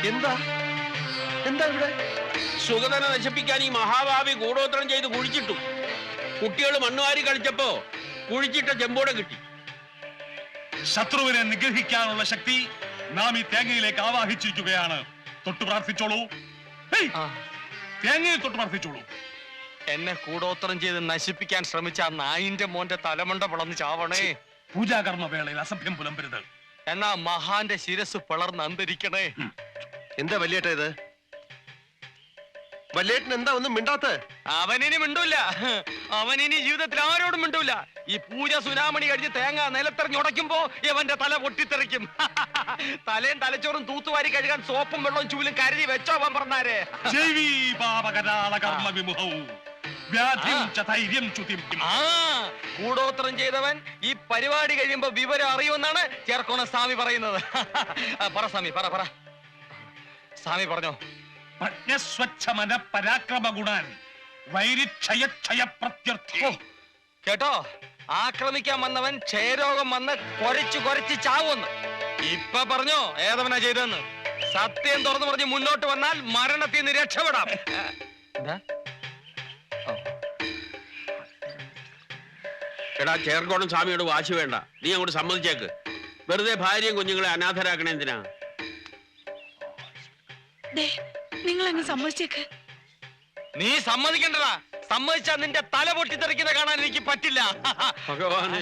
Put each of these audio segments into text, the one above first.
എന്താ എന്താ ഇവിടെ? സുഗതനെ നശിപ്പിക്കാൻ ഈ മഹാഭാവി കൂടോത്രം ചെയ്ത് കുഴിച്ചിട്ടു. കുട്ടികൾ മണ്ണുവാരി കളിച്ചപ്പോ കുഴിച്ചിട്ട ചെമ്പോടെ കിട്ടി. ശത്രുവിനെ നിഗ്രഹിക്കാനുള്ള ശക്തി നാം ഈ തേങ്ങയിലേക്ക് ആവാഹിച്ചിരിക്കുകയാണ്. തൊട്ടു പ്രാർത്ഥിച്ചോളൂ. തേങ്ങയിൽ തൊട്ട് പ്രാർത്ഥിച്ചോളൂ. എന്നെ കൂടോത്രം ചെയ്ത് നശിപ്പിക്കാൻ ശ്രമിച്ച നായിന്റെ മോന്റെ തലമണ്ട പിളർന്ന് ചാവണേ. പൂജാകർമ്മ വേളയിൽ അസഭ്യം പുലമ്പരുത്. എന്നാ മഹാന്റെ ശിരസ് പിളർന്ന് അന്തരിക്കണേ. എന്താ വല്യേട്ട ഇത്? വല്യേട്ടൻ എന്താ ഒന്നും മിണ്ടാത്ത? അവനിനി മിണ്ടൂല. അവനിനി ജീവിതത്തിൽ ആരോടും മിണ്ടൂല. ഈ പൂജ സുനാമണി കഴിഞ്ഞ് തേങ്ങ നിലത്തെറിഞ്ഞുടയ്ക്കുമ്പോ ഇവന്റെ തല പൊട്ടിത്തെറിക്കും. തലയും തലച്ചോറും തൂത്തുവാരി കഴുകാൻ സോപ്പും വെള്ളവും ചൂലും കരുതി വെച്ചോ അവൻ പറഞ്ഞാരേ. കൂടോത്രം ചെയ്തവൻ ഈ പരിപാടി കഴിയുമ്പോ വിവരം അറിയുമെന്നാണ് ചേർക്കോണ സ്വാമി പറയുന്നത്. പറ സ്വാമി, പറ പറ സ്വാമി പറഞ്ഞോ. പ്രജ്ഞസ്വച്ഛമന പരാക്രമ ഗുണാൻ വൈരിക്ഷയ പ്രത്യർത്ഥി. കേട്ടോ, ആക്രമിക്കാൻ വന്നവൻ ക്ഷയരോഗം വന്ന് കൊരച്ചു ചാവുമെന്ന്. ഇപ്പൊ പറഞ്ഞോ ഏതവനാ ചെയ്തെന്ന്. സത്യം തുറന്നു പറഞ്ഞ് മുന്നോട്ട് വന്നാൽ മരണത്തിൽ നിന്ന് രക്ഷപ്പെടാം. എടാ, ചേർക്കോണം സ്വാമിയോട് വാശി വേണ്ട. നീ അങ്ങോട്ട് സമ്മതിച്ചേക്ക്. വെറുതെ ഭാര്യയും കുഞ്ഞുങ്ങളെ അനാഥരാക്കണേ എന്തിനാ? നിങ്ങൾ അങ്ങ് സമ്മതിച്ചേക്ക്. നീ സമ്മതിക്കണ്ടടാ. സമ്മതിച്ചാ നിന്റെ തല പൊട്ടിത്തെറിക്കുന്ന കാണാൻ എനിക്ക് പറ്റില്ല. ഭഗവാനെ,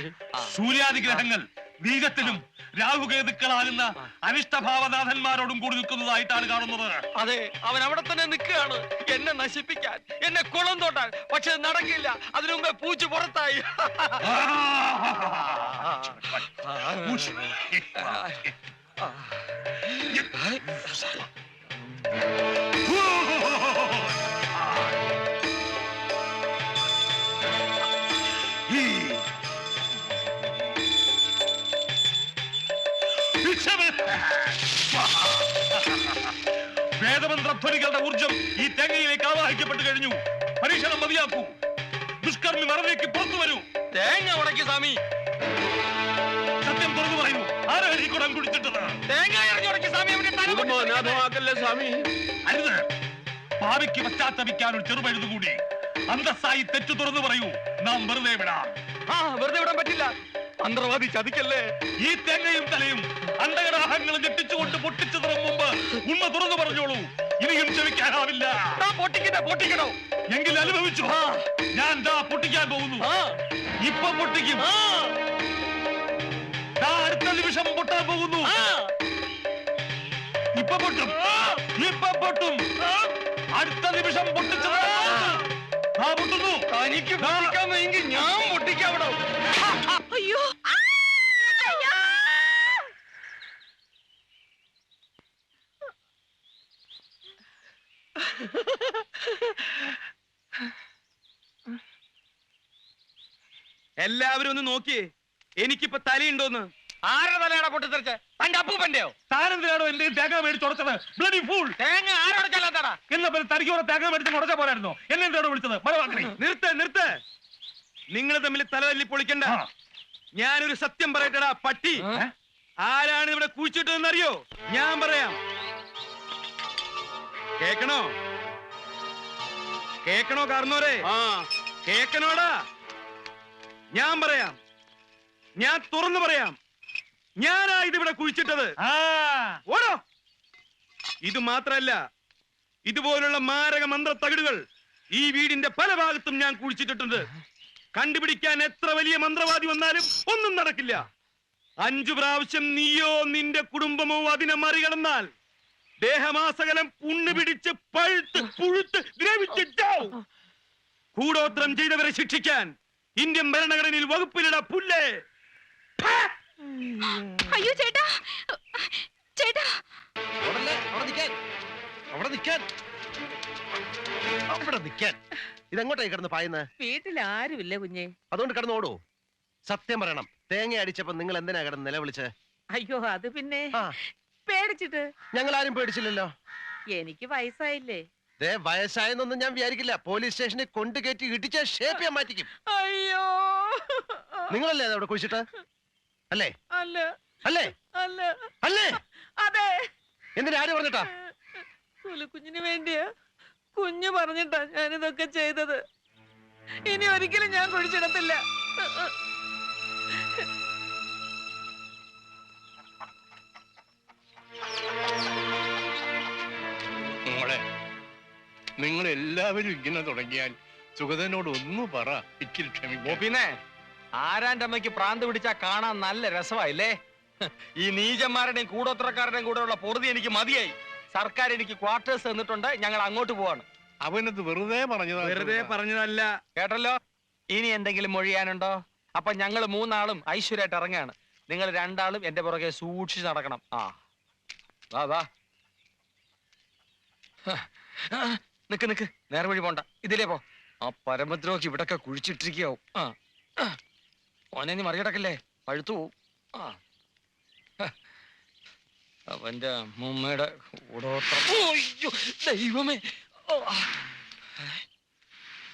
സൂര്യാദിഗ്രഹങ്ങൾ വീരത്തിലും രാഹുകേതുക്കളാകുന്ന അനിഷ്ടഭാവനാഥന്മാരോടും കൂടി നിൽക്കുന്നതായിട്ടാണ് കാണുന്നത്. അതെ, അവൻ അവിടെ തന്നെ നിൽക്കുകയാണ് എന്നെ നശിപ്പിക്കാൻ, എന്നെ കുളം തോട്ടാൻ. പക്ഷെ നടക്കില്ല. അതിനു മുമ്പേ പൂച്ചു പുറത്തായി. വേദമന്ത്രധ്വനികളുടെ ഊർജം ഈ തേങ്ങയിലേക്ക് ആവാഹിക്കപ്പെട്ടു കഴിഞ്ഞു. പരീക്ഷണം മതിയാക്കൂ. ദുഷ്കർമ്മി മറവിലേക്ക് പുറത്തു വരൂ. തേങ്ങ ഉടക്കി സ്വാമി. സത്യം തുറന്നു പറയൂ. ആരാണ് ഈ കുടം കുടിച്ചിട്ടത്? തേങ്ങ ഇറങ്ങി സ്വാമി. കുടുംബം അനാഥമാക്കല്ലേ സ്വാമി. അരുത്. ഭാവിക്ക് പശ്ചാത്തപിക്കാൻ ഒരു ചെറുപഴുതുകൂടി. അന്തസ്സായി തെറ്റു തുറന്നു പറയൂ. നാം വെറുതെ വിടാം. വെറുതെ വിടാൻ പറ്റില്ല. മന്ത്രവാദി ചതിക്കല്ലേ. ഈ തേങ്ങയും തലയും അണ്ടകടാഹങ്ങളും ഞെട്ടിച്ചുകൊണ്ട് പൊട്ടിച്ചതിന് മുമ്പ് ഉണ്മ തുറന്നു പറഞ്ഞോളൂ. ഇനിയും ക്ഷമിക്കാനാവില്ല. പൊട്ടിക്കണോ എങ്കിൽ അനുഭവിച്ചു. ഞാൻ പൊട്ടിക്കാൻ പോകുന്നു. ഇപ്പൊ പൊട്ടിക്കും. അടുത്ത നിമിഷം പൊട്ടാൻ പോകുന്നു. ഇപ്പൊ പൊട്ടും. അടുത്ത നിമിഷം പൊട്ടിച്ചത് പൊട്ടുന്നു. തനിക്ക് പൊട്ടിക്കാമെങ്കിൽ ഞാൻ പൊട്ടിക്കാവിടോ. അയ്യോ, എല്ലാവരും ഒന്ന് നോക്കിയേ. എനിക്കിപ്പോ തലയുണ്ടോന്ന്. ആരുടെ തലയാണോ പൊട്ടിത്തെറിച്ച്? തന്റെ അപ്പൂപ്പന്റെയോ? താനെന്തിനാണോ എന്റെ തേങ്ങ മേടിച്ചുടച്ചത്? Bloody fool. തേങ്ങ ആരോടച്ചാലാത്താടാ? എന്നാ തനിക്ക് തേങ്ങ മേടിച്ച് ഉടച്ച പോരായിരുന്നോ? എന്നെ എന്തിനാണോ വിളിച്ചത്? നിർത്ത്. നിങ്ങൾ തമ്മിൽ തലതല്ലി പൊളിക്കണ്ട. ഞാനൊരു സത്യം പറയട്ടടാ പട്ടി. ആരാണ് ഇവിടെ കുഴിച്ചിട്ടതെന്ന് അറിയോ? ഞാൻ പറയാം. കേക്കണോ കാരണോരെ? കേക്കണോടാ. ഞാൻ പറയാം. ഞാൻ തുറന്നു പറയാം. ഞാനാ ഇതിവിടെ കുഴിച്ചിട്ടത്. ഓടോ. ഇത് മാത്രല്ല, ഇതുപോലുള്ള മാരക മന്ത്രത്തകിടുകൾ ഈ വീടിന്റെ പല ഭാഗത്തും ഞാൻ കുഴിച്ചിട്ടിട്ടുണ്ട്. കണ്ടുപിടിക്കാൻ എത്ര വലിയ മന്ത്രവാദി വന്നാലും ഒന്നും നടക്കില്ല. 5 പ്രാവശ്യം നീയോ നിന്റെ കുടുംബമോ അതിനെ മറികടന്നാൽ ദേഹമാസകലം പുണ്ണ് പിടിച്ച് പഴുത്ത് പുഴുത്ത് ദ്രവിച്ചിട്ടാവും. കൂടോത്രം ചെയ്തവരെ ശിക്ഷിക്കാൻ ഇന്ത്യൻ ഭരണഘടനയിൽ വകുപ്പിലിട പുല്ലേ. അയ്യോ ചേട്ടാ, ചേട്ടാ, അവിടെ നിൽക്കാൻ എവിടെ നിൽക്കാൻ? ഇതെങ്ങോട്ടായി കിടന്ന് പായുന്നത്? വീട്ടിൽ ആരുമില്ല കുഞ്ഞെ. അതുകൊണ്ട് കിടന്ന് ഓടൂ. സത്യം പറയണം, തേങ്ങ അടിച്ചപ്പോ നിങ്ങൾ എന്തിനാ കിടന്ന് നിലവിളിച്ച്? അയ്യോ അത് പിന്നെ ആ, പേടിച്ചിട്ട്. ഞങ്ങൾ ആരും പേടിച്ചില്ലല്ലോ. എനിക്ക് വയസ്സായില്ലേ. ദേ, വയസ്സായെന്നൊന്നും ഞാൻ വിചാരിക്കില്ല. പോലീസ് സ്റ്റേഷനിൽ കൊണ്ടു കയറ്റി ഇടിച്ച ഷേപ്പ് ഞാൻ മാറ്റിക്കും. അയ്യോ നിങ്ങളല്ലേ അതവിടെ കുഴിച്ചിട്ട്? അല്ലേ അല്ല അല്ലേ അല്ല അല്ലേ? അതെ. എന്തിനാ ആര് പറഞ്ഞിട്ടാ? കുഞ്ഞിന് വേണ്ടിയാ. കുഞ്ഞു പറഞ്ഞിട്ടാ ഞാനിതൊക്കെ ചെയ്തത്. ഇനി ഒരിക്കലും ഞാൻ കുഴിച്ചിടത്തില്ല. മോളെ, നിങ്ങൾ എല്ലാവരും ഇങ്ങനെ തുടങ്ങിയാൽ സുഗതനോട് ഒന്നു പറ, ഇച്ചിരി ക്ഷമിക്കോ. പിന്നെ ആരാന്റെ അമ്മയ്ക്ക് പ്രാന്ത് പിടിച്ചാ കാണാൻ നല്ല രസമായില്ലേ? ഈ നീചന്മാരുടെയും കൂടോത്രക്കാരുടെയും കൂടെയുള്ള പൊറുതി എനിക്ക് മതിയായി. സർക്കാർ എനിക്ക് ക്വാർട്ടേഴ്സ് തന്നിട്ടുണ്ട്. ഞങ്ങൾ അങ്ങോട്ട് പോവാണ്. അവനത് വെറുതെ പറഞ്ഞതാ. വെറുതെ പറഞ്ഞതല്ല. കേട്ടല്ലോ? ഇനി എന്തെങ്കിലും മൊഴിയാനുണ്ടോ? അപ്പൊ ഞങ്ങൾ മൂന്നാളും ഐശ്വര്യമായിട്ട് ഇറങ്ങാണ്. നിങ്ങൾ രണ്ടാളും എന്റെ പുറകെ സൂക്ഷിച്ച് നടക്കണം. ആ വാ വാ. നിക്ക് നിക്ക്, നേരെ വഴി പോണ്ട, ഇതിലേ പോ. ആ പരമദ്രോഹി ഇവിടൊക്കെ കുഴിച്ചിട്ടിരിക്കാവും. ആ ഓനെ നീ മറികടക്കല്ലേ, പഴുത്തു പോവും. ആ അവന്റെ അമ്മൂമ്മയുടെ കൂടോത്രം. അയ്യോ ദൈവമേ.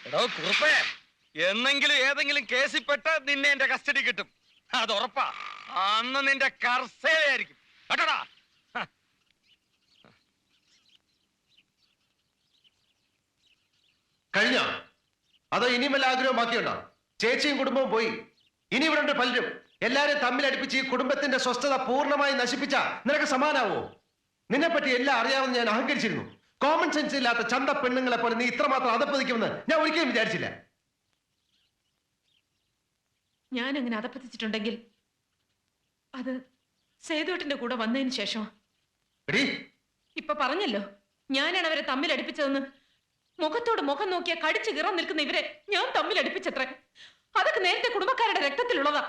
എടോ കുറുപ്പേ, എന്നെങ്കിലും ഏതെങ്കിലും കേസിൽപ്പെട്ട് നിന്നെ എന്റെ കസ്റ്റഡി കിട്ടും. അത് ഉറപ്പാ. അന്ന് നിന്റെ കർസേലയായിരിക്കും കേട്ടോടാ. കഴിഞ്ഞോ? അതോ ഇനിയും വല്ല ആഗ്രഹം ബാക്കിയുണ്ടോ? ചേച്ചിയും കുടുംബവും പോയി. ഇനി ഇവിടെ ഉണ്ട് പലരും. എല്ലാരും തമ്മിലടിപ്പിച്ച് ഈ കുടുംബത്തിന്റെ സ്വസ്ഥത പൂർണ്ണമായി നശിപ്പിച്ച നിനക്ക് സമാനാവോ? നിന്നെപ്പറ്റി എല്ലാം അറിയാമെന്ന് ഞാൻ അഹങ്കരിച്ചിരുന്നു. കോമൺ സെൻസ് ഇല്ലാത്ത ചന്ത പെണ്ണുങ്ങളെ പോലെ നീ ഇത്രമാത്രം അതപ്പതിക്കുമെന്ന് ഞാൻ ഒരിക്കലും വിചാരിച്ചില്ല. ഞാൻ അങ്ങനെ അതപ്പതിച്ചിട്ടുണ്ടെങ്കിൽ അത് സേതുവേട്ടന്റെ കൂടെ വന്നതിന് ശേഷം. ഇപ്പൊ പറഞ്ഞല്ലോ, ഞാനാണ് അവരെ തമ്മിൽ അടുപ്പിച്ചതെന്ന്. മുഖത്തോട് മുഖം നോക്കിയാ കടിച്ചു കീറാൻ നിൽക്കുന്ന ഇവരെ ഞാൻ തമ്മിൽ അടുപ്പിച്ചത്രേ. അതൊക്കെ നേരത്തെ കുടുംബക്കാരുടെ രക്തത്തിലുള്ളതാ.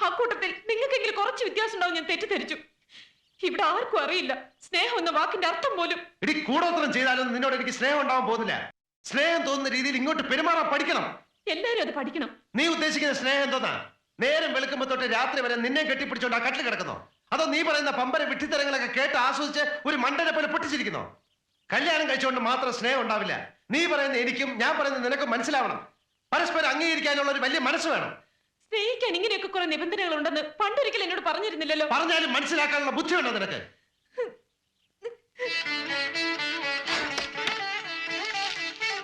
അക്കൂട്ടത്തിൽ നിങ്ങൾക്കെങ്കിലും കുറച്ച് വ്യത്യാസം ഉണ്ടാവും ഞാൻ തെറ്റിദ്ധരിച്ചു. ഇവിടെ ആർക്കും അറിയില്ല സ്നേഹം എന്ന വാക്കിന്റെ അർത്ഥം പോലും. കൂടോത്രം ചെയ്താലും നിന്നോട് എനിക്ക് സ്നേഹം ഉണ്ടാവാൻ പോകുന്നില്ല. സ്നേഹം തോന്നുന്ന രീതിയിൽ ഇങ്ങോട്ട് പെരുമാറാൻ പഠിക്കണം. എല്ലാരും അത് പഠിക്കണം. നീ ഉദ്ദേശിക്കുന്ന സ്നേഹം എന്തോന്നാ? നേരം വെളുക്കുമ്പോ തൊട്ട് രാത്രി വരെ നിന്നെ കെട്ടിപ്പിടിച്ചോണ്ട് ആ കട്ടിൽ കിടക്കുന്നോ? അതോ നീ പറയുന്ന പമ്പര വിട്ടിത്തരങ്ങളൊക്കെ കേട്ട് ആസ്വദിച്ച് ഒരു മണ്ടനെ പോലെ പൊട്ടിച്ചിരിക്കുന്നോ? കല്യാണം കഴിച്ചുകൊണ്ട് മാത്രം സ്നേഹം ഉണ്ടാവില്ല. നീ പറയുന്ന എനിക്കും ഞാൻ പറയുന്ന നിനക്കും മനസ്സിലാവണം. പരസ്പരം അംഗീകരിക്കാനുള്ള ഒരു വലിയ മനസ്സ് വേണം. സ്നേഹിക്കാൻ ഇങ്ങനെയൊക്കെ കുറെ നിബന്ധനകൾ ഉണ്ടെന്ന് പണ്ടൊരിക്കൽ എന്നോട് പറഞ്ഞിരുന്നില്ലല്ലോ. പറഞ്ഞാലും മനസ്സിലാക്കാനുള്ള ബുദ്ധിയുണ്ടോ നിനക്ക്?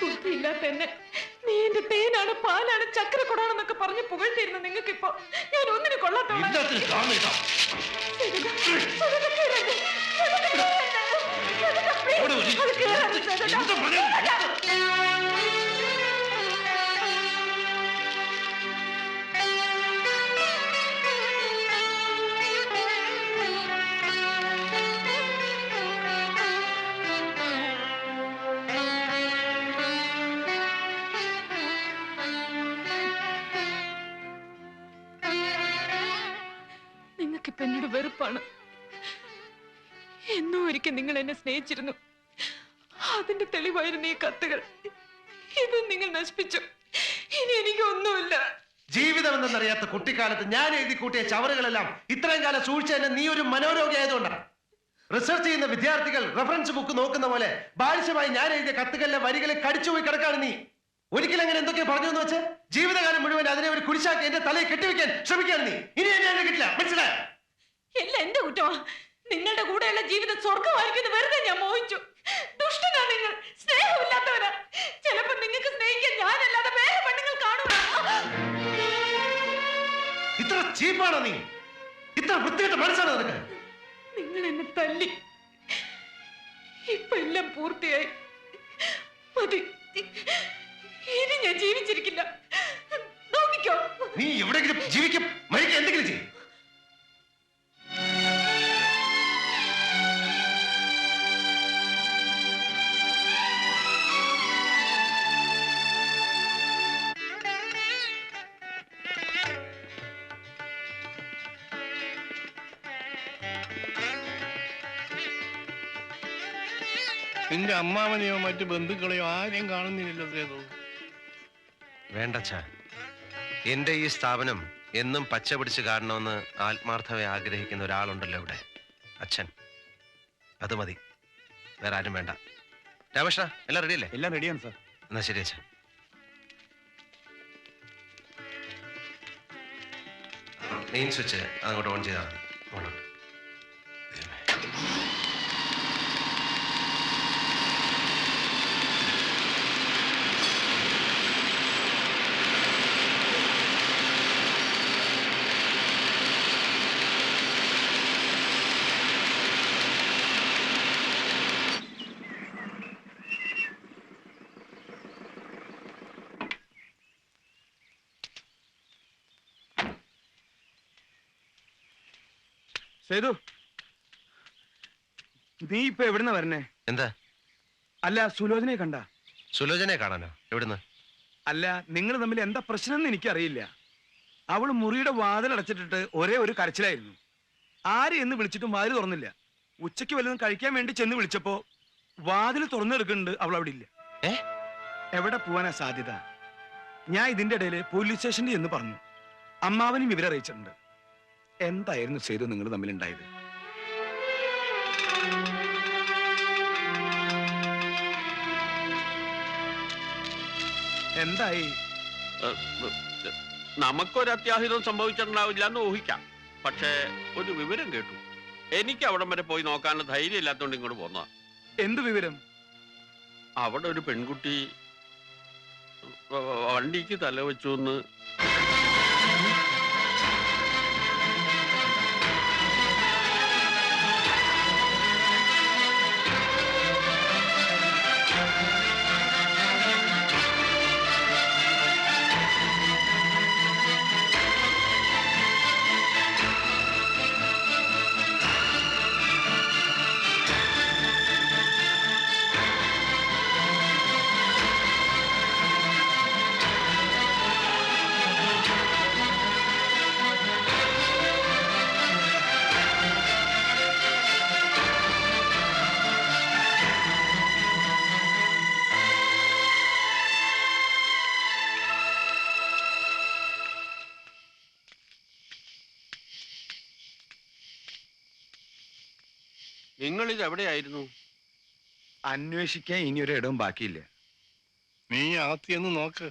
ബുദ്ധിയില്ലാത്ത എന്നെ നീ എന്റെ തേനാണ്, പാലാണ്, ചക്രക്കൊടാണെന്നൊക്കെ പറഞ്ഞ് പുകഴ്ത്തിരുന്ന നിങ്ങൾക്ക് ഇപ്പൊ ഞാൻ ഒന്നിനും കൊള്ളാത്തോളാം. നിങ്ങൾക്കിപ്പോ എന്നോട് വെറുപ്പാണ്. എന്നോ ഒരിക്കൽ നിങ്ങൾ എന്നെ സ്നേഹിച്ചിരുന്നു. അതിന്റെ തെളിവായിരുന്നു ഈ കത്തുകൾ. ഇത് നിങ്ങൾ നശിപ്പിച്ചു. ഇനി എനിക്ക് ഒന്നുമില്ല. ജീവിതം എന്തെന്നറിയാത്ത കുട്ടിക്കാലത്ത് ഞാൻ എഴുതി കൂട്ടിയ ചവറുകളെല്ലാം ഇത്രയും കാലം സൂക്ഷിച്ചതിന് നീ ഒരു മനോരോഗി ആയതുകൊണ്ടാണ്. റിസർച്ച് ചെയ്യുന്ന വിദ്യാർത്ഥികൾ റെഫറൻസ് ബുക്ക് നോക്കുന്ന പോലെ ബാലിശമായി ഞാൻ എഴുതിയ കത്തുകളിലെ വരികളെ കടിച്ചുപോയി കിടക്കാണ് നീ. ഒരിക്കലും അങ്ങനെ എന്തൊക്കെ പറഞ്ഞു എന്ന് വെച്ച് ജീവിതകാലം മുഴുവൻ അതിനെ ഒരു കുരിശാക്കി എന്റെ തലയിൽ കെട്ടിവെക്കാൻ ശ്രമിക്കുകയാണ് നീ. ഇനി എന്നെ കിട്ടില്ല, മനസ്സിലായോ? എല്ലാം എന്റെ കുറ്റമാ. നിങ്ങളുടെ കൂടെയുള്ള ജീവിതം സ്വർഗമായിരിക്കും വെറുതെ ഞാൻ മോഹിച്ചു. ദുഷ്ടനാ നിങ്ങൾ, സ്നേഹമില്ലാത്തവരാ. ചിലപ്പോ നിങ്ങൾക്ക് സ്നേഹിക്കാൻ ഞാനല്ലാതെ വേറെ പെണ്ണുങ്ങൾ കാണുക. ഇത്ര ചീപ്പാണോ നീ? ഇത്ര വൃത്തികെട്ട മനസ്സാണോ നിനക്ക്? നിങ്ങൾ എന്നെ തല്ലി. ഇപ്പൊ എല്ലാം പൂർത്തിയായി. മതി, ഇനി ഞാൻ ജീവിച്ചിരിക്കില്ല. നോക്കിക്കോ. നീ എവിടെയെങ്കിലും ജീവിക്കും, മരിക്കും, എന്തെങ്കിലും ചെയ്യും. നിന്റെ അമ്മാവനെയോ മറ്റു ബന്ധുക്കളെയോ ആരെയും കാണുന്നില്ലല്ലോ സേതു. വേണ്ടച്ഛ, എന്റെ ഈ സ്ഥാപനം എന്നും പച്ച പിടിച്ച് കാണണമെന്ന് ആത്മാർത്ഥമായി ആഗ്രഹിക്കുന്ന ഒരാളുണ്ടല്ലോ ഇവിടെ, അച്ഛൻ. അത് മതി, വേറെ ആരും വേണ്ട. രാമകൃഷ്ണ, എല്ലാം റെഡിയല്ലേ? എല്ലാം റെഡിയാണ് സാർ. എന്നാ ശരി അച്ഛൻ. മെയിൻ സ്വിച്ച് അങ്ങോട്ട് ഓൺ ചെയ്താൽ മതി. ഓൺ. സേതു, നീ ഇപ്പൊ എവിടുന്ന വരണേ? എന്താ? അല്ല, സുലോചനയെ കണ്ട? സുലോചനയെ കാണാനോ? എവിടുന്ന്? അല്ല, നിങ്ങൾ തമ്മിൽ എന്താ പ്രശ്നം എന്ന് എനിക്കറിയില്ല. അവള് മുറിയുടെ വാതിൽ അടച്ചിട്ടിട്ട് ഒരേ ഒരു കരച്ചിലായിരുന്നു. ആര് എന്ന് വിളിച്ചിട്ടും വാതിൽ തുറന്നില്ല. ഉച്ചയ്ക്ക് വല്ലതും കഴിക്കാൻ വേണ്ടി ചെന്ന് വിളിച്ചപ്പോ വാതിൽ തുറന്നെടുക്കുന്നുണ്ട്, അവൾ അവിടെ ഇല്ല. എവിടെ പോവാനാ സാധ്യത? ഞാൻ ഇതിന്റെ ഇടയിൽ പോലീസ് സ്റ്റേഷനിൽ എന്ന് പറഞ്ഞു. അമ്മാവനും വിവരം അറിയിച്ചിട്ടുണ്ട്. എന്തായിരുന്നു സേതു നിങ്ങൾ തമ്മിലുണ്ടായത്? എന്തായി? നമുക്കൊരു അത്യാഹിതം സംഭവിച്ചിട്ടുണ്ടാവില്ല എന്ന് ഊഹിക്കാം. പക്ഷേ ഒരു വിവരം കേട്ടു. എനിക്ക് അവിടം വരെ പോയി നോക്കാനുള്ള ധൈര്യം ഇല്ലാത്തതുകൊണ്ട് ഇങ്ങോട്ട് പോന്നതാ. എന്ത് വിവരം? അവിടെ ഒരു പെൺകുട്ടി വണ്ടിക്ക് തല വെച്ചു എന്ന്. നിങ്ങൾ ഇത് എവിടെയായിരുന്നു? അന്വേഷിക്കാൻ ഇനി ഒരു ഇടവും ബാക്കിയില്ല. നീ അകത്തിയെന്ന് നോക്ക്.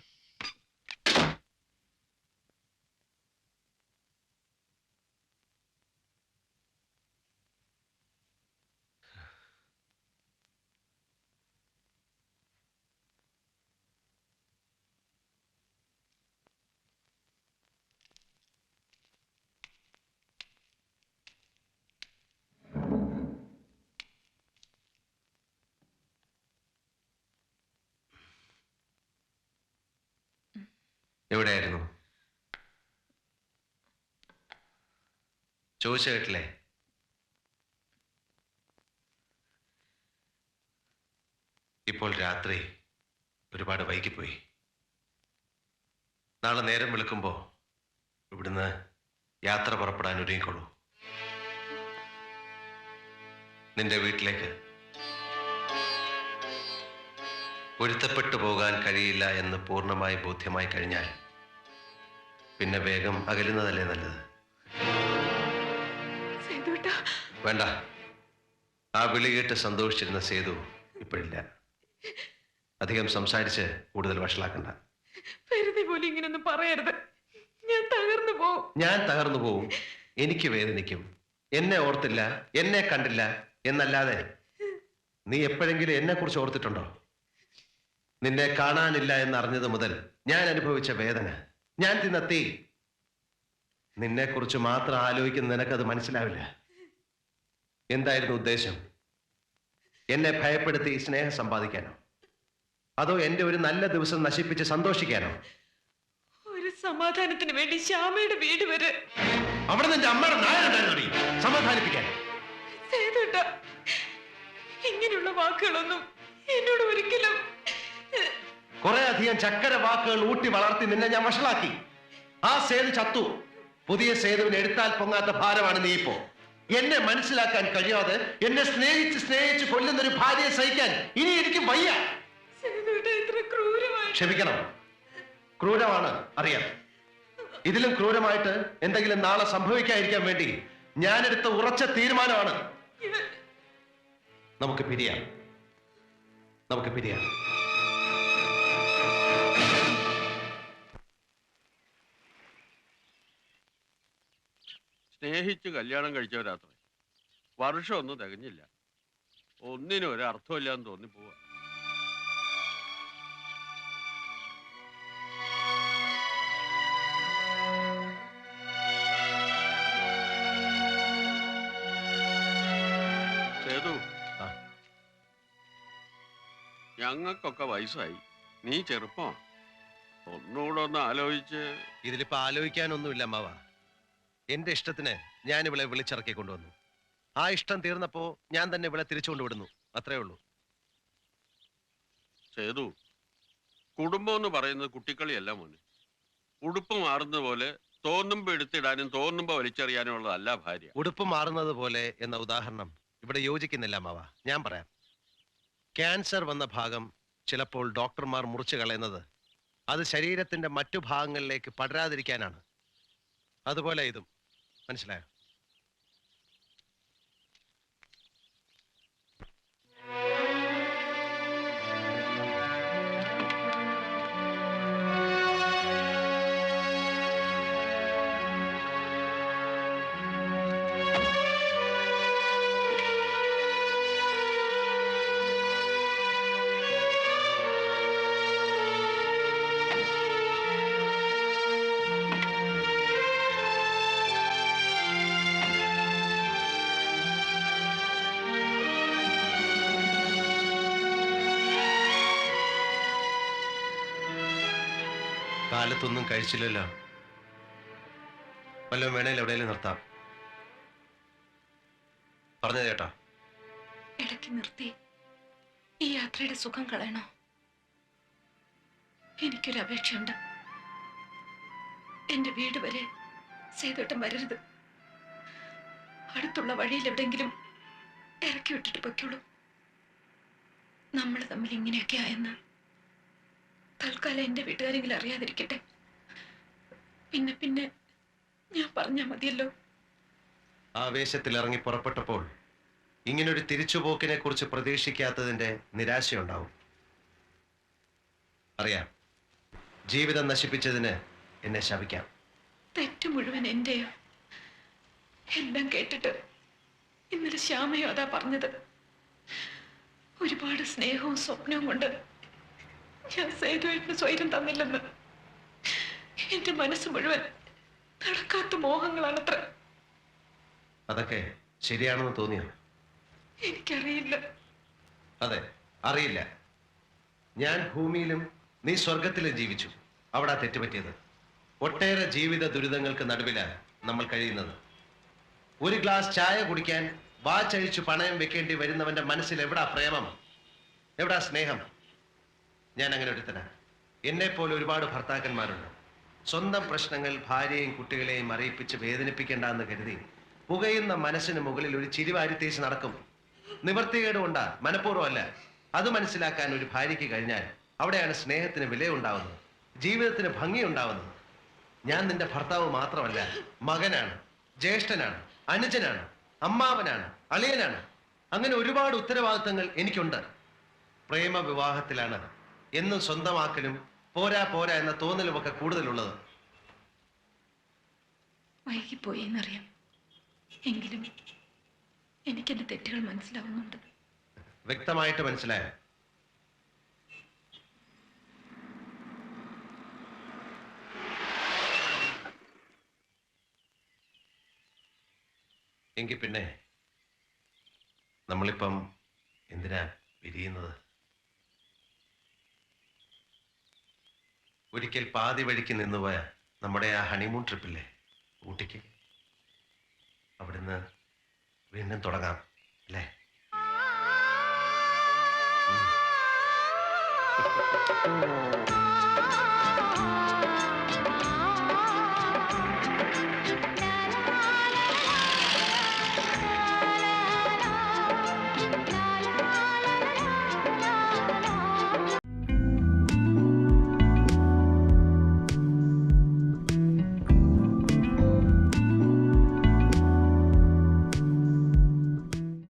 എവിടെയായിരുന്നു? ചോദിച്ച കേട്ടില്ലേ? ഇപ്പോൾ രാത്രി ഒരുപാട് വൈകിപ്പോയി. നാളെ നേരം വെളുക്കുമ്പോ ഇവിടുന്ന് യാത്ര പുറപ്പെടാൻ ഒരുങ്ങിക്കൊള്ളൂ. നിന്റെ വീട്ടിലേക്ക്. പൊരുത്തപ്പെട്ടു പോകാൻ കഴിയില്ല എന്ന് പൂർണ്ണമായി ബോധ്യമായി കഴിഞ്ഞാൽ പിന്നെ വേഗം അകലുന്നതല്ലേ നല്ലത്. വേണ്ട, ആ വിളി കേട്ട് സന്തോഷിച്ചിരുന്ന സേതു ഇപ്പോഴില്ല. അധികം സംസാരിച്ച് കൂടുതൽ വഷളാക്കണ്ട. വെറുതെ പോലും ഇങ്ങനൊന്നും പറയരുത്. ഞാൻ തകർന്നു പോവും. എനിക്ക് വേദനിക്കും. എന്നെ ഓർത്തില്ല, എന്നെ കണ്ടില്ല എന്നല്ലാതെ നീ എപ്പോഴെങ്കിലും എന്നെ കുറിച്ച് ഓർത്തിട്ടുണ്ടോ? നിന്നെ കാണാനില്ല എന്നറിഞ്ഞത് മുതൽ ഞാൻ അനുഭവിച്ച വേദന, ഞാൻ തിന്ന തീ, നിന്നെ കുറിച്ച് മാത്രം ആലോചിക്കുന്ന നിനക്കത് മനസ്സിലാവില്ല. എന്തായിരുന്നു ഉദ്ദേശം? എന്നെ ഭയപ്പെടുത്തി സ്നേഹം സമ്പാദിക്കാനോ? അതോ എന്റെ ഒരു നല്ല ദിവസം നശിപ്പിച്ച് സന്തോഷിക്കാനോ? ഒരു സമാധാനത്തിന് വേണ്ടി ശ്യാമയുടെ വീട് വരെ. അവിടെ നിന്റെ അമ്മയുടെ നായരുണ്ടായിരുന്നു സമാധാനിപ്പിക്കാൻ. ഇങ്ങനെയുള്ള വാക്കുകളൊന്നും എന്നോട് ഒരിക്കലും. കുറെ അധികം ചക്കര വാക്കുകൾ ഊട്ടി വളർത്തി നിന്നെ ഞാൻ വഷളാക്കി. ആ സേതു ചത്തു. പുതിയ സേതുവിന് എടുത്താൽ പൊങ്ങാത്ത ഭാരമാണ് നീ ഇപ്പോ. എന്നെ മനസ്സിലാക്കാൻ കഴിയാതെ എന്നെ സ്നേഹിച്ച് സ്നേഹിച്ച് കൊല്ലുന്ന ഒരു ഭാര്യയെ സഹിക്കാൻ ഇനി എനിക്ക് വയ്യ. ക്ഷമിക്കണം, ക്രൂരമാണ് അറിയാം. ഇതിലും ക്രൂരമായിട്ട് എന്തെങ്കിലും നാളെ സംഭവിക്കാതിരിക്കാൻ വേണ്ടി ഞാനെടുത്ത ഉറച്ച തീരുമാനമാണ്. നമുക്ക് പിരിയാം, നമുക്ക് പിരിയാം. സ്നേഹിച്ച് കല്യാണം കഴിച്ചവരാത്രേ. വർഷമൊന്നും തികഞ്ഞില്ല, ഒന്നിനും ഒരു അർത്ഥമില്ലാന്ന് തോന്നിപ്പോവാ. സേതു, ഞങ്ങൾക്കൊക്കെ വയസ്സായി, നീ ചെറുപ്പമാ. ഒന്നുകൂടെ ഒന്ന് ആലോചിച്ച്. ഇതിലിപ്പോ ആലോചിക്കാനൊന്നുമില്ല അമ്മാവ. എന്റെ ഇഷ്ടത്തിന് ഞാൻ ഇവളെ വിളിച്ചിറക്കി കൊണ്ടുവന്നു. ആ ഇഷ്ടം തീർന്നപ്പോ ഞാൻ തന്നെ ഇവളെ തിരിച്ചുകൊണ്ട് വിടുന്നു, അത്രേ ഉള്ളൂ. സേതു, കുടുംബം എന്ന് പറയുന്നത് കുട്ടിക്കളിയല്ല മോനെ. ഉടുപ്പ് മാറുന്നത് പോലെ തോന്നുമ്പോ എടുത്തിടാനും തോന്നുമ്പോ വലിച്ചെറിയാനും ഉള്ളതല്ല ഭാര്യ. ഉടുപ്പ് മാറുന്നത് പോലെ എന്ന ഉദാഹരണം ഇവിടെ യോജിക്കുന്നില്ല അമ്മാവ. ഞാൻ പറയാം. ക്യാൻസർ വന്ന ഭാഗം ചിലപ്പോൾ ഡോക്ടർമാർ മുറിച്ചു കളയുന്നത് അത് ശരീരത്തിന്റെ മറ്റു ഭാഗങ്ങളിലേക്ക് പടരാതിരിക്കാനാണ്. അതുപോലെ ഇതും, മനസ്സിലായോ? കാലത്തൊന്നും കഴിച്ചില്ലല്ലോ. വല്ലതും വേണേലും എവിടെയെങ്കിലും നിർത്താം. പറഞ്ഞത് കേട്ടോ? ഇടയ്ക്ക് നിർത്തി ഈ യാത്രയുടെ സുഖം കളയണോ? എനിക്കൊരു അപേക്ഷയുണ്ട്. എന്റെ വീട് വരെ സേതുട്ടം വരരുത്. അടുത്തുള്ള വഴിയിൽ എവിടെയെങ്കിലും ഇറക്കി വിട്ടിട്ട് പൊയ്ക്കോളൂ. നമ്മൾ തമ്മിൽ ഇങ്ങനെയൊക്കെ ആയെന്ന് തൽക്കാലം എന്റെ വീട്ടുകാരെങ്കിലും അറിയാതിരിക്കട്ടെ. പിന്നെ പിന്നെ ഞാൻ പറഞ്ഞാ മതിയല്ലോ. ആവേശത്തിൽ ഇറങ്ങി പുറപ്പെട്ടപ്പോൾ ഇങ്ങനൊരു തിരിച്ചുപോക്കിനെ കുറിച്ച് പ്രതീക്ഷിക്കാത്തതിന്റെ നിരാശയുണ്ടാവും. അറിയാം, ജീവിതം നശിപ്പിച്ചതിന് എന്നെ ശപിക്കാം. തെറ്റ് മുഴുവൻ എന്റെയോ. എല്ലാം കേട്ടിട്ട് ഇന്നലെ ശ്യാമയോ അതാ പറഞ്ഞത്. ഒരുപാട് സ്നേഹവും സ്വപ്നവും കൊണ്ട് ഞാൻ സേതുവേട്ടന് സ്വൈരം തന്നില്ലെന്ന്. എന്റെ മനസ്സ് മുഴുവൻ നടക്കാത്ത മോഹങ്ങളാണത്ര. അതൊക്കെ ശരിയാണെന്ന് തോന്നിയോ? എനിക്കറിയില്ല. അതെ, അറിയില്ല. ഞാൻ ഭൂമിയിലും നീ സ്വർഗത്തിലും ജീവിച്ചു. അവിടെ തെറ്റുപറ്റിയത്. ഒട്ടേറെ ജീവിത ദുരിതങ്ങൾക്ക് നടുവിലാണ് നമ്മൾ കഴിയുന്നത്. ഒരു ഗ്ലാസ് ചായ കുടിക്കാൻ വാച്ചഴിച്ചു പണയം വെക്കേണ്ടി വരുന്നവന്റെ മനസ്സിൽ എവിടാ പ്രേമം, എവിടാ സ്നേഹം? ഞാൻ അങ്ങനെ ഒരുത്തനാ. എന്നെ പോലെ ഒരുപാട് ഭർത്താക്കന്മാരുണ്ട്. സ്വന്തം പ്രശ്നങ്ങൾ ഭാര്യയും കുട്ടികളെയും അറിയിപ്പിച്ച് വേദനിപ്പിക്കേണ്ട എന്ന് കരുതി പുകയുന്ന മനസ്സിന് മുകളിൽ ഒരു ചിരിവാരി തേച്ച് നടക്കും. നിവർത്തികേട് കൊണ്ടാ, മനഃപൂർവ്വമല്ല. അത് മനസ്സിലാക്കാൻ ഒരു ഭാര്യയ്ക്ക് കഴിഞ്ഞാൽ അവിടെയാണ് സ്നേഹത്തിന് വിലയുണ്ടാവുന്നത്, ജീവിതത്തിന് ഭംഗിയുണ്ടാവുന്നത്. ഞാൻ നിന്റെ ഭർത്താവ് മാത്രമല്ല, മകനാണ്, ജ്യേഷ്ഠനാണ്, അനുജനാണ്, അമ്മാവനാണ്, അളിയനാണ്. അങ്ങനെ ഒരുപാട് ഉത്തരവാദിത്തങ്ങൾ എനിക്കുണ്ട്. പ്രേമ വിവാഹത്തിലാണ് എന്നും സ്വന്തമാക്കലും പോരാ പോരാ എന്ന തോന്നലുമൊക്കെ കൂടുതലുള്ളത്. വൈകിപ്പോയി എന്നറിയാം. എങ്കിലും എനിക്കെന്റെ തെറ്റുകൾ മനസ്സിലാവുന്നുണ്ട്. വ്യക്തമായിട്ട് മനസ്സിലായോ? എങ്കിൽ പിന്നെ നമ്മളിപ്പം എന്തിനാ പിരിയുന്നത്? ഒരിക്കൽ പാതി വഴിക്ക് നിന്നുപോയ നമ്മുടെ ആ ഹണിമൂൺ ട്രിപ്പില്ലേ ഊട്ടിക്ക്, അവിടുന്ന് വീണ്ടും തുടങ്ങാം അല്ലേ? Oh